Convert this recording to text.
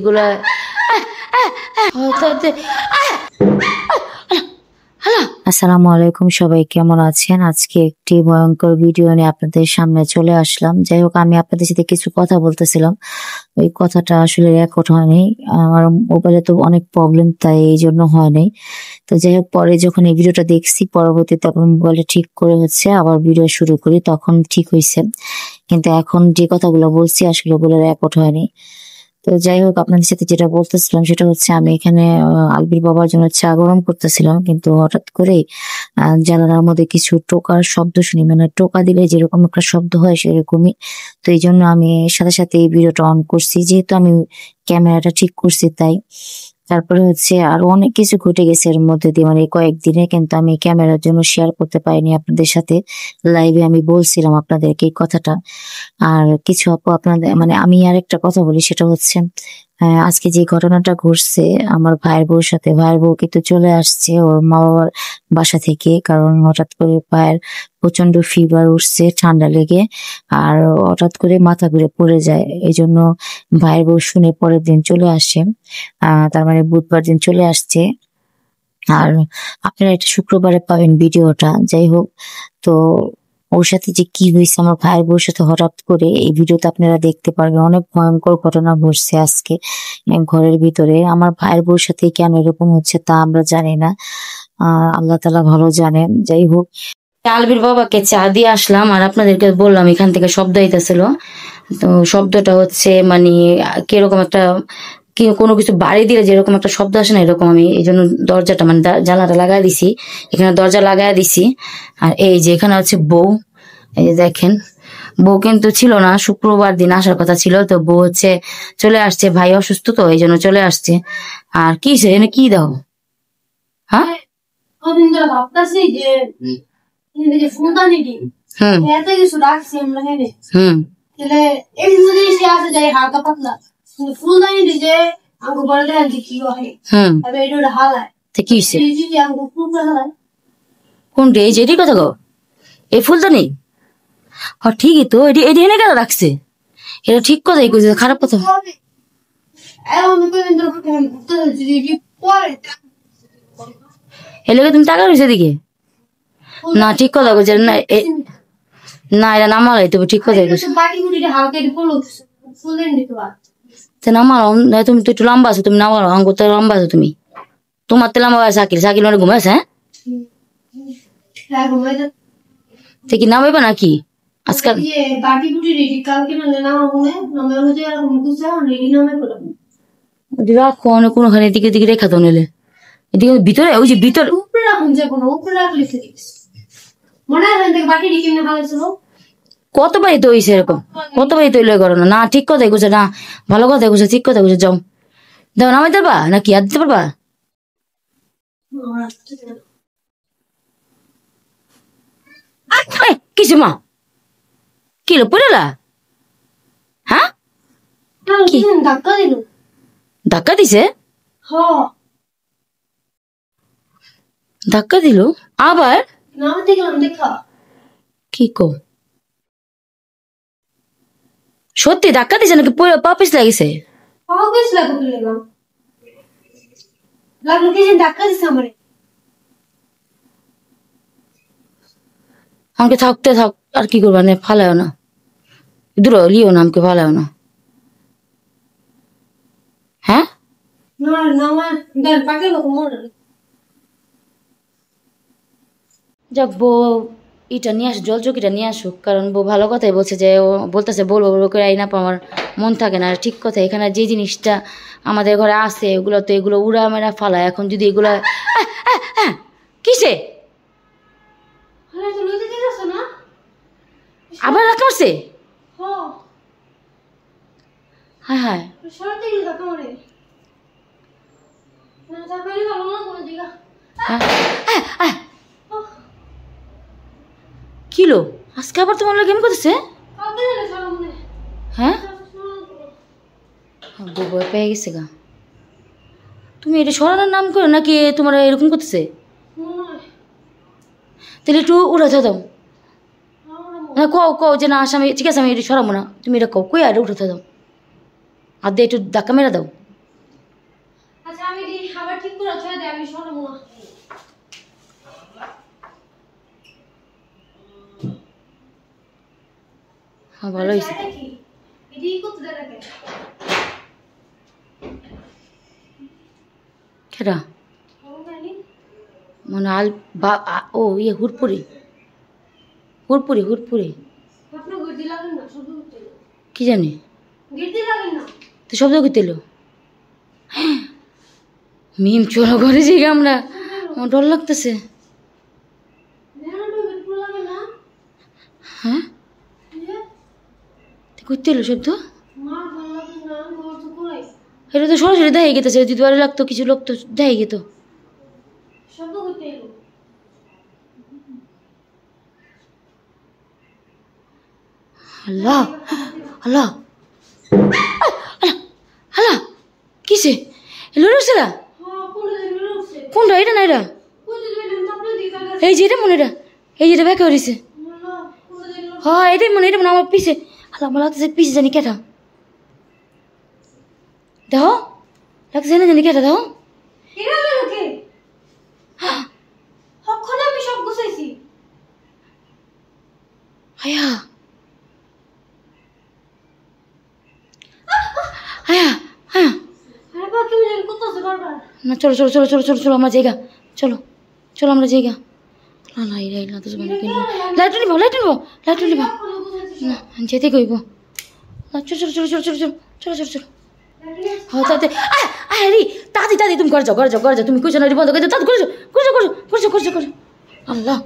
এগুলা আসসালামু আলাইকুম, সবাই কেমন আছেন? আজকে একটি ভয়ঙ্কর ভিডিও নিয়ে আপনাদের সামনে চলে আসলাম। যাই হোক, আমি আপনাদের সাথে কিছু কথা বলতেছিলাম, ওই কথাটা আসলে রেকর্ড হয়নি। আমার মোবাইলে তো অনেক প্রবলেম, তাই এই জন্য হয়নি। তো যাই হোক, পরে যখন এই ভিডিওটা দেখছি, পরবর্তীতে আমার মোবাইলে ঠিক করে হচ্ছে আবার ভিডিও শুরু করি, তখন ঠিক হয়েছে। কিন্তু এখন যে কথাগুলো বলছি আসলে ওগুলো রেকর্ড হয়নি। তো যাই হোক, আপনাদের সাথে যেটা বলতেছিলাম সেটা হচ্ছে, আমি এখানে আলবির বাবার জন্য চা গরম করতেছিলাম, কিন্তু হঠাৎ করে জানালার মধ্যে কিছু টোকার শব্দ শুনি, মানে টোকা দিলে যেরকম একটা শব্দ হয় সেরকমই। তো এই জন্য আমি সাথে সাথে এই ভিডিওটা অন করছি, যেহেতু আমি ক্যামেরাটা ঠিক করছি তাই। তারপরে হচ্ছে আরো অনেক কিছু ঘটে গেছে এর মধ্যে দিয়ে, মানে কয়েকদিনে, কিন্তু আমি ক্যামেরার জন্য শেয়ার করতে পারিনি আপনাদের সাথে। লাইভে আমি বলছিলাম আপনাদেরকে এই কথাটা। আর কিছু আপু আপনাদের, মানে আমি আর একটা কথা বলি, সেটা হচ্ছে আজকে যে ঘটনাটা ঘটছে আমার ভাইয়ের বউর সাথে। ভাইয়ের বউ কিন্তু চলে আসছে ওর মা বাবার বাসা থেকে, কারণ হঠাৎ করে ভাইয়ের প্রচন্ড ফিভার উঠছে ঠান্ডা লেগে, আর হঠাৎ করে মাথা ঘুরে পড়ে যায়। এই জন্য ভাইয়ের বউ শুনে পরের দিন চলে আসে, তার মানে বুধবার দিন চলে আসছে। আর আপনারা এটা শুক্রবারে পাবেন ভিডিওটা। যাই হোক, তো ওর সাথে যে কি হয়েছে আমার ভাইয়ের বউর সাথে হঠাৎ করে, এই ভিডিওতে আপনারা দেখতে পারবেন। অনেক ভয়ঙ্কর ঘটনা ঘটছে আজকে ঘরের ভিতরে। আমার ভাইয়ের বউর সাথে কেন এরকম হচ্ছে তা আমরা জানি না, আল্লাহ তাআলা ভালো জানেন। যাই হোক, আলবির বাবাকে চা দিয়ে আসলাম, আর আপনাদেরকে বললাম এখান থেকে শব্দ হইতেছিল। তো শব্দটা হচ্ছে মানে কিরকম একটা, কোনো কিছু বাড়ি দিলে যেরকম একটা শব্দ আসে না, এরকম। আমি এই জন্য দরজাটা মানে জানলাটা লাগাই দিছি, এখানে দরজা লাগাই দিছি। আর এই যে এখানে হচ্ছে বউ, এই যে দেখেন, বউ কিন্তু ছিল না, শুক্রবার দিন আসার কথা ছিল, তো বউ হচ্ছে চলে আসছে। ভাই অসুস্থ তো এই জন্য চলে আসছে। আর কি এনে কি দাও? হ্যাঁ, কোনটি? এই যেটির কথা গো, এই ফুলদানি? হ্যাঁ ঠিকই তো, এটি এটি এনে কেন রাখছে? এটা ঠিক কথাই কইছে, খারাপ কথা। এলাকা তুমি টাকা রয়েছে দিকে না, ঠিক কথা কইছে না। না, এটা নামালাই তুমি ঠিক কথাই কইছো। নামাও, তুমি তো একটু লম্বা আছো, তুমি নামাও, আঙ্গুর তো লম্বা আছো তুমি। তোমার তো লম্বা সাকিল, সাকিল মানে ঘুমাইছে। হ্যাঁ, কি নামাইবা নাকি আজকাল? রাখো কোনোখানে দিকে দিকে রেখা তো নিলে, এদিকে ভিতরে, ওই যে ভিতরে কতবারই তো হইছে এরকম, কতবারই তো এলে করো না। ঠিক কথাই কইছে না, ভালো কথাই কইছে, ঠিক কথা কইছে। যাও দাও, নামাই পারবা নাকি আর দিতে পারবা? কিছু মা কিলো পড়েলা? হ্যাঁ, ধাক্কা দিছে? ধাক্কা দিল আবার? কি কো, সত্যি ধাক্কা দিছে নাকি পা পিছলে গেছে? আমাকে থাকতে থাক, আর কি করবা, না ফালাও না, দূর লিও না, আমাকে ফালাও না। হ্যাঁ, যাক, বউ এটা নিয়ে আসুক, জল চকিটা নিয়ে আসুক, কারণ বউ ভালো কথাই বলছে, যে ও বলতেছে বলবো বলবো করে আইনা আমার মন থাকে না। ঠিক কথা, এখানে যে জিনিসটা আমাদের ঘরে আছে ওগুলো তো, এগুলো উড়া মেরা ফালায়। এখন যদি এগুলো কিসে আবার রাখা মারছে? হ্যাঁ হ্যাঁ, কিলো আজকে আবার তোমার গেম করতেছে? হ্যাঁ, বউ পেয়ে গেছে গা। তুমি এটা সরানোর নাম করো নাকি তোমার এরকম করতেছে? তাহলে একটু উড়া দাও না, কও কও যে না আসামি, ঠিক আছে আমি এটা সরাবো না, তুমি এটা কও, কই আর উঠে দাও, আর দিয়ে একটু ধাক্কা মেরে দাও। ঠিক করে ছেড়ে দে, আমি শোনাবো না। হ্যাঁ ভালো হয়েছে। এটা কি? এদিকে করতে দেয় না কেন? কেডা ও জানি। মানে ও ইয়ে হুড়পুরি হুড়পুরি হুড়পুরি আপনার গির্দি লাগেন না, শব্দ করতে এলো। কি জানি গির্দি লাগেন না। তো শব্দ করতে এলো। মিম চলো ঘরে যাই আমরা, আমার ডর লাগতেছে। হ্যাঁ করতে এলো শব্দ, এটা তো সরাসরি দেখাই গেতেছে। যদি বারে লাগতো কিছু লোক তো দেখাই গেত। আল্লাহ আল্লাহ আল্লাহ কিসে লড়ছেরা কোনটা? এটা না এটা, এই যে এটা মনে, এটা এই যেটা ব্যাকে হয়েছে। হ্যাঁ এটাই মনে, এটা মনে আমার পিছে। আল্লাহ আমার লাগতেছে পিছে জানি কেটা, দেখো লাগতেছে না জানি কেটা, দেখো আয়া আয়া আয়া না চলো চলো চলো চলো চলো চলো আমরা জায়গা, চলো চলো আমরা জায়গা। না না এরা এলা তো মানে কিনবো, লাইট নিব লাইট নিব লাইট নিব না যেতে কইব। চলো চলো চলো চলো চলো চলো চলো চলো চলো হ্যাঁ তাতে আরে তাদি তাদি তুমি করে যাও করে যাও করে যাও, তুমি কইছো না বন্ধ করে যাও, তাতে করে যাও করে যাও করে যাও করে যাও করে যাও। আল্লাহ